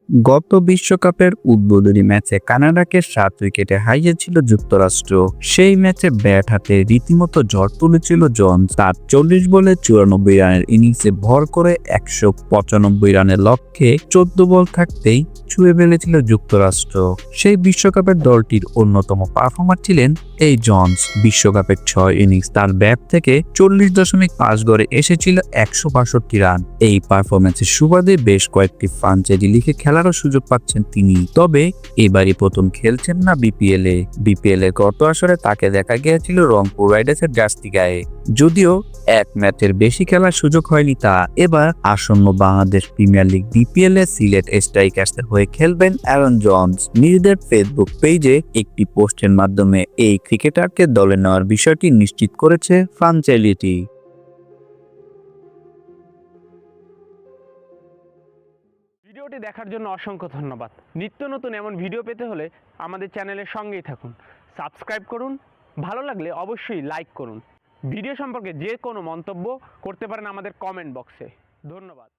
গত বিশ্বকাপের উদ্বোধনী ম্যাচে কানাডাকে 7 উইকেটে হারিয়েছিল যুক্তরাষ্ট্র। সেই ম্যাচে ব্যাট হাতে রীতিমতো ঝড় তুলেছিল জন্স। তার 40 বলে 94 রানের ইনিংসে ভর করে 195 রানের লক্ষ্যে 14 বল থাকতেই ছুঁয়ে ফেলেছিল যুক্তরাষ্ট্র। সেই বিশ্বকাপের দলটির অন্যতম পারফর্মার ছিলেন এই জন্স। বিশ্বকাপের 6 ইনিংস তার ব্যাট থেকে 40.5 গড়ে এসেছিল 162 রান। এই পারফরম্যান্সের সুবাদে বেশ কয়েকটি ফ্রাঞ্চাইজি লিগে খেলারও সুযোগ পাচ্ছেন তিনি। তবে এবারই প্রথম খেলছেন না বিপিএল এর গত আসরে তাকে দেখা গিয়েছিল রংপুর রাইডার্সের জার্সি গায়ে। যদিও এক ম্যাচের বেশি খেলার সুযোগ হয়নি তার। এবার আসন্ন বাংলাদেশ প্রিমিয়ার লিগ বিপিএল এ সিলেট স্ট্রাইকার্সের হয়ে খেলবেন অ্যারন জন্স। নিজেদের ফেসবুক পেজে একটি পোস্টের মাধ্যমে এই ক্রিকেটারকে দলে নেওয়ার বিষয়টি নিশ্চিত করেছে ফ্রাঞ্চাইজিটি। ভিডিওটি দেখার জন্য অসংখ্য ধন্যবাদ। নিত্য নতুন এমন ভিডিও পেতে হলে আমাদের চ্যানেলের সঙ্গেই থাকুন, সাবস্ক্রাইব করুন, ভালো লাগলে অবশ্যই লাইক করুন। ভিডিও সম্পর্কে যে কোনো মন্তব্য করতে পারেন আমাদের কমেন্ট বক্সে। ধন্যবাদ।